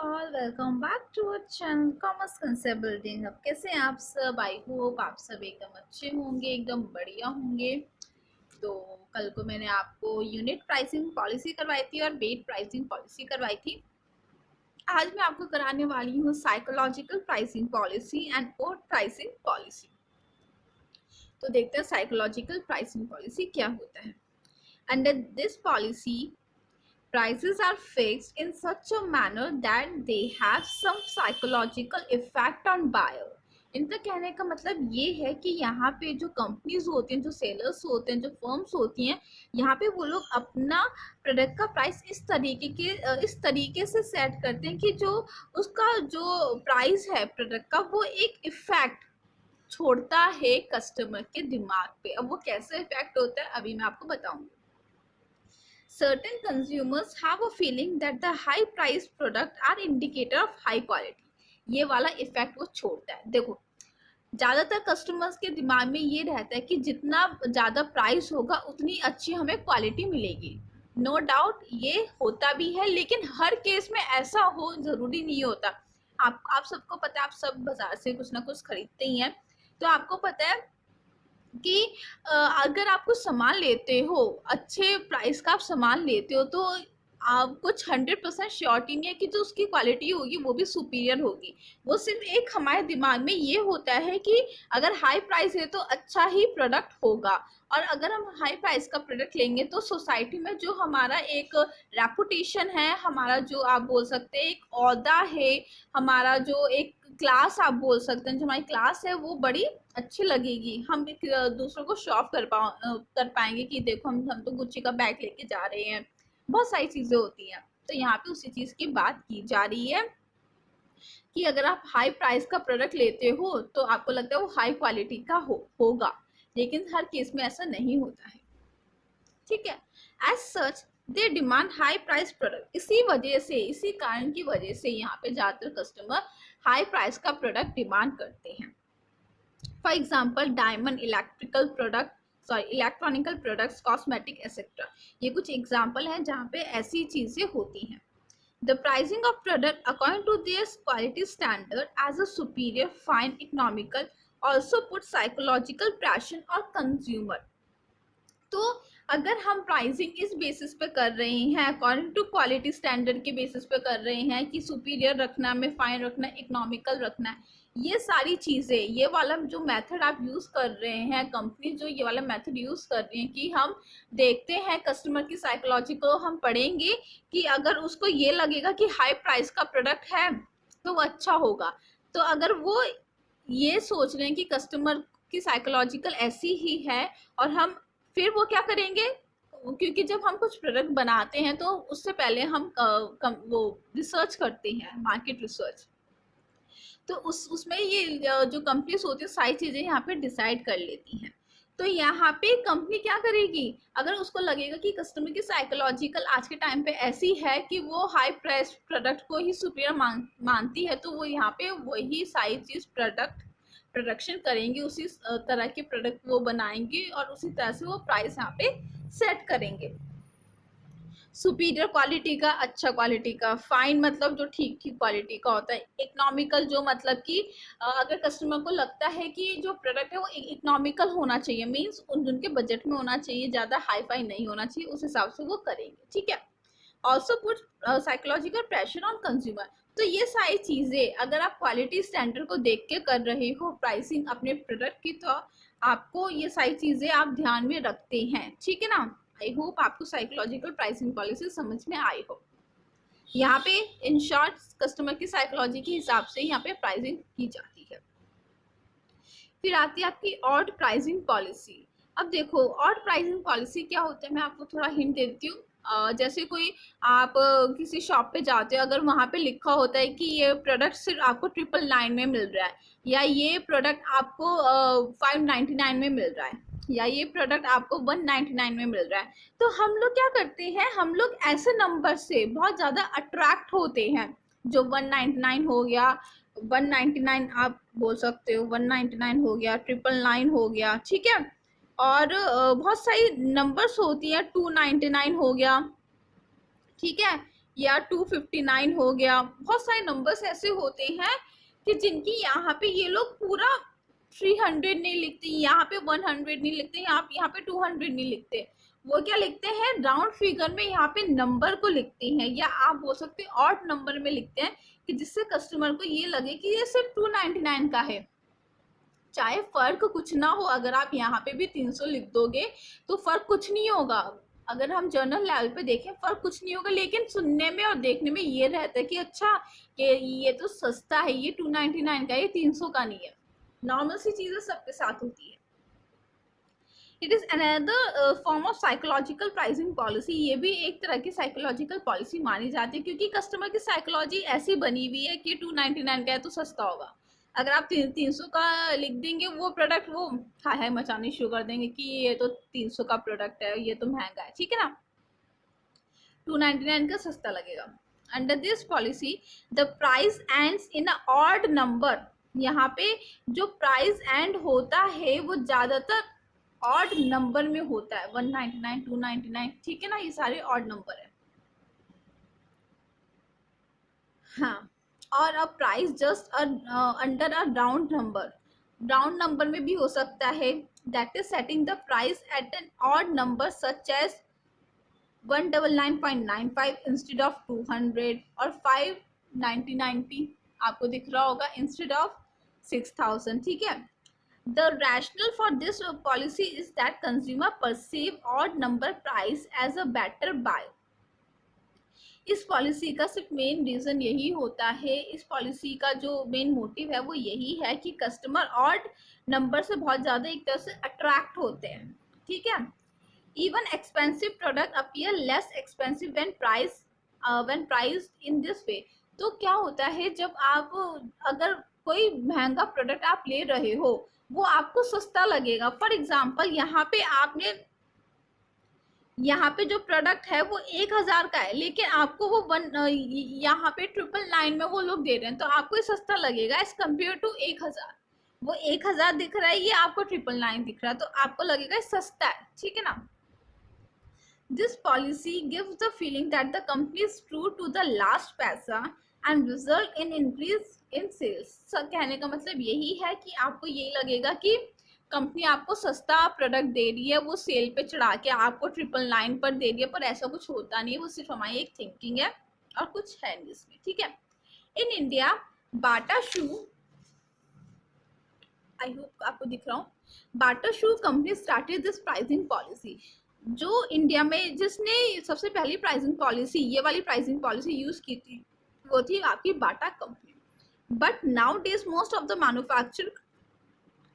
All welcome back to our channel commerce concept building. अब कैसे हैं आप सब? आई होप आप सब एकदम अच्छे होंगे, एकदम बढ़िया होंगे। तो कल को मैंने आपको यूनिट प्राइसिंग पॉलिसी करवाई थी और वेट प्राइसिंग पॉलिसी करवाई थी। आज मैं आपको कराने वाली हूँ psychological pricing policy and odd pricing policy. तो देखते हैं साइकोलॉजिकल प्राइसिंग पॉलिसी क्या होता है। Under this policy prices are fixed in such a manner that they have some psychological effect on buyer। इनका कहने का मतलब ये है कि यहाँ पे जो कंपनीज होती हैं, जो सेलर्स होते हैं, जो फर्म्स होती हैं, यहाँ पे वो लोग अपना प्रोडक्ट का प्राइस इस तरीके से सेट करते हैं कि जो उसका जो प्राइस है प्रोडक्ट का, वो एक इफेक्ट छोड़ता है कस्टमर के दिमाग पे। अब वो कैसे इफेक्ट होता है अभी मैं आपको बताऊंगी। Certain consumers have a feeling that the high price product are indicator of high quality। ये वाला इफेक्ट वो छोड़ता है। देखो, ज्यादातर कस्टमर्स के दिमाग में ये रहता है कि जितना ज्यादा प्राइस होगा उतनी अच्छी हमें क्वालिटी मिलेगी। नो डाउट ये होता भी है, लेकिन हर केस में ऐसा हो जरूरी नहीं होता। आप सबको पता है, आप सब बाजार से कुछ ना कुछ खरीदते ही हैं, तो आपको पता है कि अगर आप कुछ सामान लेते हो, अच्छे प्राइस का आप सामान लेते हो, तो आप कुछ 100% श्योरिटी नहीं है कि जो उसकी क्वालिटी होगी वो भी सुपीरियर होगी। वो सिर्फ एक हमारे दिमाग में ये होता है कि अगर हाई प्राइस है तो अच्छा ही प्रोडक्ट होगा, और अगर हम हाई प्राइस का प्रोडक्ट लेंगे तो सोसाइटी में जो हमारा एक रेपुटेशन है, हमारा जो आप बोल सकते हैं एक औहदा है, हमारा जो एक क्लास आप बोल सकते हैं, जो हमारी क्लास है वो बड़ी अच्छी लगेगी। हम दूसरों को शॉप कर पाएंगे कि देखो हम तो गुच्ची का बैग लेके जा रहे हैं। बहुत सारी चीजें होती हैं। तो यहाँ पे उसी चीज की बात की जा रही है कि अगर आप हाई प्राइस का प्रोडक्ट लेते हो तो आपको लगता है वो हाई क्वालिटी का होगा, लेकिन हर केस में ऐसा नहीं होता है। ठीक है। As such they demand high price product. इसी वजह से, इसी कारण की वजह से यहाँ पे ज्यादातर कस्टमर हाई प्राइस का प्रोडक्ट डिमांड करते हैं। For example diamond, electronical products, cosmetic etcetera. ये कुछ एग्जाम्पल हैं जहाँ पे ऐसी चीजें होती हैं। The pricing of product according to their quality standard as a superior, fine, economical also put psychological pressure और कंज्यूमर। तो अगर हम प्राइसिंग इस बेसिस पे कर रहे हैं, अकॉर्डिंग टू क्वालिटी स्टैंडर्ड के बेसिस पे कर रहे हैं कि सुपीरियर रखना, में फाइन रखना, इकोनॉमिकल रखना है, ये सारी चीजें, ये वाला जो मेथड आप यूज कर रहे हैं, कंपनी जो ये वाला मेथड यूज कर रही है कि हम देखते हैं कस्टमर की साइकोलॉजी को, हम पढ़ेंगे कि अगर उसको ये लगेगा कि हाई प्राइस का प्रोडक्ट है तो वो अच्छा होगा। तो अगर वो ये सोच रहे हैं कि कस्टमर की साइकोलॉजिकल ऐसी ही है, और हम फिर वो क्या करेंगे, क्योंकि जब हम कुछ प्रोडक्ट बनाते हैं तो उससे पहले हम वो रिसर्च करते हैं, मार्केट रिसर्च। तो उसमें ये जो कंपनीज होती है सारी चीजें यहाँ पे डिसाइड कर लेती हैं। तो यहाँ पे कंपनी क्या करेगी, अगर उसको लगेगा कि कस्टमर की साइकोलॉजिकल आज के टाइम पे ऐसी है कि वो हाई प्राइस प्रोडक्ट को ही सुपीरियर मानती है, तो वो यहाँ पे वही सारी चीज प्रोडक्शन करेंगे, उसी तरह के प्रोडक्ट वो बनाएंगे और उसी तरह से वो प्राइस यहाँ पे सेट करेंगे। सुपीरियर क्वालिटी का, अच्छा क्वालिटी का, फाइन मतलब जो ठीक ठीक क्वालिटी का होता है, इकोनॉमिकल जो मतलब कि अगर कस्टमर को लगता है कि जो प्रोडक्ट है वो इकोनॉमिकल होना चाहिए, मीन्स उनके बजट में होना चाहिए, ज़्यादा हाई फाई नहीं होना चाहिए, उस हिसाब से वो करेंगे। ठीक है। Also put psychological pressure on consumer. तो ये सारी चीज़ें अगर आप क्वालिटी स्टैंडर्ड को देख के कर रहे हो प्राइसिंग अपने प्रोडक्ट की, तो आपको ये सारी चीज़ें आप ध्यान में रखते हैं। ठीक है ना। आई होप आपको साइकोलॉजिकल प्राइसिंग पॉलिसी समझ में आई हो। यहाँ पे इन शॉर्ट कस्टमर की साइकोलॉजी के हिसाब से यहाँ पे प्राइसिंग की जाती है। फिर आती है आपकी ऑड प्राइसिंग पॉलिसी। अब देखो ऑड प्राइसिंग पॉलिसी क्या होता है, मैं आपको थोड़ा हिंट देती हूँ। जैसे कोई आप किसी शॉप पे जाते हो, अगर वहाँ पे लिखा होता है कि ये प्रोडक्ट सिर्फ आपको 999 में मिल रहा है, या ये प्रोडक्ट आपको 599 में मिल रहा है, या ये प्रोडक्ट आपको 199 में मिल रहा है, तो हम लोग क्या करते हैं, हम लोग ऐसे नंबर से बहुत ज़्यादा अट्रैक्ट होते हैं। जो 199 हो गया, 199 आप बोल सकते हो, 199 हो गया, 999 हो गया। ठीक है। और बहुत सारी नंबर्स होती है, 299 हो गया। ठीक है। या 259 हो गया। बहुत सारे नंबर्स ऐसे होते हैं कि जिनकी यहाँ पे ये लोग पूरा 300 नहीं लिखते, यहाँ पे 100 नहीं लिखते, यहाँ पे 200 नहीं लिखते। वो क्या लिखते हैं, राउंड फिगर में यहाँ पे नंबर को लिखते हैं, या आप बोल सकते हैं ऑड नंबर में लिखते हैं, कि जिससे कस्टमर को ये लगे कि ये सिर्फ 299 का है। चाहे फर्क कुछ ना हो, अगर आप यहाँ पे भी 300 लिख दोगे तो फर्क कुछ नहीं होगा। अगर हम जर्नल लेवल पे देखें फर्क कुछ नहीं होगा, लेकिन सुनने में और देखने में ये रहता है कि अच्छा कि ये तो सस्ता है, ये 299 का है, ये 300 का नहीं है। नॉर्मल सी चीजें सबके साथ होती है। It is another form of psychological pricing policy. ये भी एक तरह की साइकोलॉजिकल पॉलिसी मानी जाती है, क्योंकि कस्टमर की साइकोलॉजी ऐसी बनी हुई है कि 299 का है तो सस्ता होगा। अगर आप 300 का लिख देंगे वो प्रोडक्ट, वो हाय हाय मचानी शुरू कर देंगे कि ये तो 300 का प्रोडक्ट है, ये तो महंगा है, ठीक है ना, 299 का सस्ता लगेगा। Under this policy the price ends in a odd number. यहाँ पे जो प्राइस एंड होता है वो ज्यादातर ऑड नंबर में होता है, 199, 299, ठीक है ना, ये सारे ऑड नंबर है। हाँ, और a price just under a round number, round number में भी हो सकता है, that is setting the price at an odd number such as 199.95 instead of 200 और 590 आपको दिख रहा होगा इंस्टेड ऑफ 6000, ठीक है। The rationale for this policy is that consumer perceive odd number price as a better buy. इस policy का सिर्फ मेन रीजन यही होता है, इस पॉलिसी का जो मेन मोटिव है वो यही है कि कस्टमर ऑड नंबर से बहुत ज्यादा एक तरह से अट्रैक्ट होते हैं, ठीक है। Even expensive product appear less expensive when priced in this way. तो क्या होता है, जब आप अगर कोई महंगा प्रोडक्ट आप ले रहे हो वो आपको सस्ता लगेगा। फॉर एग्जाम्पल यहाँ पे जो प्रोडक्ट है वो 1000 का है, लेकिन आपको वो यहाँ पे 999 में वो लोग दे रहे हैं, तो आपको ये सस्ता लगेगा एज कम्पेयर टू 1000। वो 1000 दिख रहा है, ये आपको 999 दिख रहा है, तो आपको लगेगा सस्ता है, ठीक है ना। This policy gives the feeling that the company is true to the last पैसा and result in increase in sales। कहने का मतलब यही है कि आपको यही लगेगा कि कंपनी आपको सस्ता प्रोडक्ट दे रही है, वो सेल पे चढ़ा के आपको 999 पर दे रही है, पर ऐसा कुछ होता नहीं है, वो सिर्फ हमारी एक थिंकिंग है और कुछ है नहीं इसमें, ठीक है। In India Bata shoe, I hope आपको दिख रहा हूँ, Bata shoe company started this pricing policy. जो इंडिया में जिसने सबसे पहली प्राइसिंग पॉलिसी, ये वाली प्राइसिंग पॉलिसी यूज की थी, वो थी आपकी Bata company. But now days most of the manufacture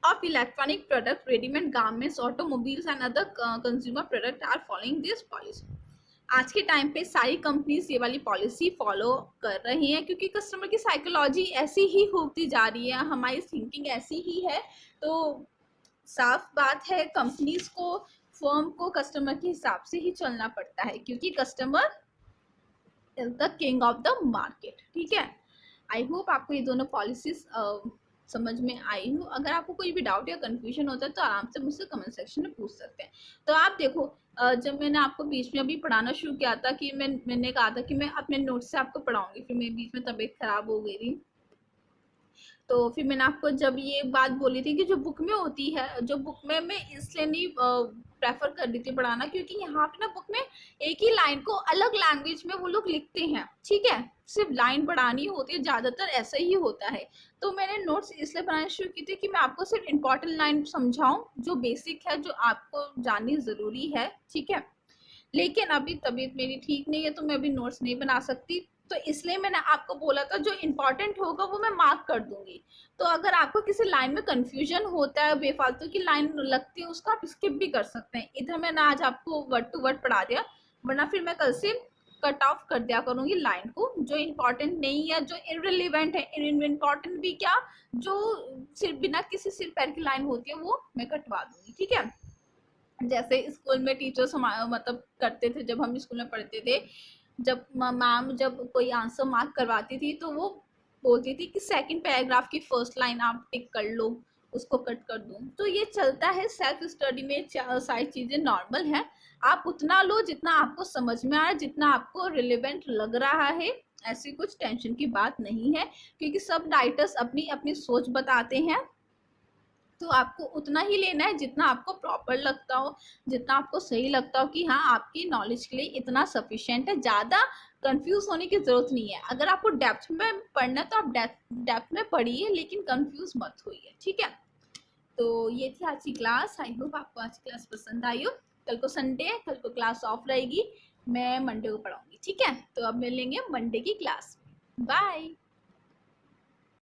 of electronic product, ready-made garments, automobiles and other consumer product are following this policy। आज के टाइम पे सारी कंपनीज ये वाली पॉलिसी फॉलो कर रही हैं, क्योंकि कस्टमर की साइकोलॉजी ऐसी ही होती जा रही है, हमारी थिंकिंग ऐसी ही है। तो साफ बात है, कंपनीज को, फर्म को कस्टमर के हिसाब से ही चलना पड़ता है, क्योंकि customer is the king of the market, ठीक है। आई होप आपको ये दोनों पॉलिसीज समझ में आई हूँ। अगर आपको कोई भी डाउट या कंफ्यूजन होता है तो आराम से मुझसे कमेंट सेक्शन में पूछ सकते हैं। तो आप देखो, जब मैंने आपको बीच में अभी पढ़ाना शुरू किया था कि मैंने कहा था कि मैं अपने नोट्स से आपको पढ़ाऊंगी, फिर मेरी बीच में तबीयत खराब हो गई थी, तो फिर मैंने आपको जब ये बात बोली थी कि जो बुक में होती है, जो बुक में मैं इसलिए नहीं प्रेफर कर रही थी पढ़ाना, क्योंकि यहाँ पे ना बुक में एक ही लाइन को अलग लैंग्वेज में वो लोग लिखते हैं, ठीक है, सिर्फ लाइन बढ़ानी होती है, ज्यादातर ऐसा ही होता है। तो मैंने नोट्स इसलिए बनाना शुरू की थी कि मैं आपको सिर्फ इंपॉर्टेंट लाइन समझाऊं, जो बेसिक है, जो आपको जाननी जरूरी है, ठीक है। लेकिन अभी तबीयत मेरी ठीक नहीं है, तो मैं अभी नोट्स नहीं बना सकती, तो इसलिए मैंने आपको बोला था जो इम्पोर्टेंट होगा वो मैं मार्क कर दूंगी। तो अगर आपको किसी लाइन में कंफ्यूजन होता है, बेफालतू की लाइन लगती है, उसको आप स्किप भी कर सकते हैं। इधर मैंने आज आपको वर्ड टू वर्ड पढ़ा दिया, वरना फिर मैं कल से कट ऑफ कर दिया करूंगी लाइन को, जो इम्पोर्टेंट नहीं है, जो इनरिलेवेंट है, इम्पोर्टेंट भी क्या, जो सिर्फ बिना किसी सिर पैर की लाइन होती है वो मैं कटवा दूंगी, ठीक है। जैसे स्कूल में टीचर्स मतलब करते थे, जब हम स्कूल में पढ़ते थे, जब मैम जब कोई आंसर मार्क करवाती थी तो वो बोलती थी कि सेकंड पैराग्राफ की फर्स्ट लाइन आप टिक कर लो, उसको कट कर दूं। तो ये चलता है सेल्फ स्टडी में, सारी चीजें नॉर्मल है। आप उतना लो जितना आपको समझ में आ रहा है, जितना आपको रिलेवेंट लग रहा है। ऐसी कुछ टेंशन की बात नहीं है, क्योंकि सब राइटर्स अपनी अपनी सोच बताते हैं। तो आपको उतना ही लेना है जितना आपको प्रॉपर लगता हो, जितना आपको सही लगता हो कि हाँ आपकी नॉलेज के लिए इतना सफिशिएंट है। ज़्यादा कंफ्यूज होने की जरूरत नहीं है। अगर आपको डेप्थ में पढ़ना है तो आप डेप्थ में पढ़िए, लेकिन कंफ्यूज मत होइए, ठीक है। तो ये थी आज की क्लास। आई होप आपको आज की क्लास पसंद आई हो। कल को संडे है, कल को क्लास ऑफ रहेगी, मैं मंडे को पढ़ाऊंगी, ठीक है। तो अब मिलेंगे मंडे की क्लास। बाय।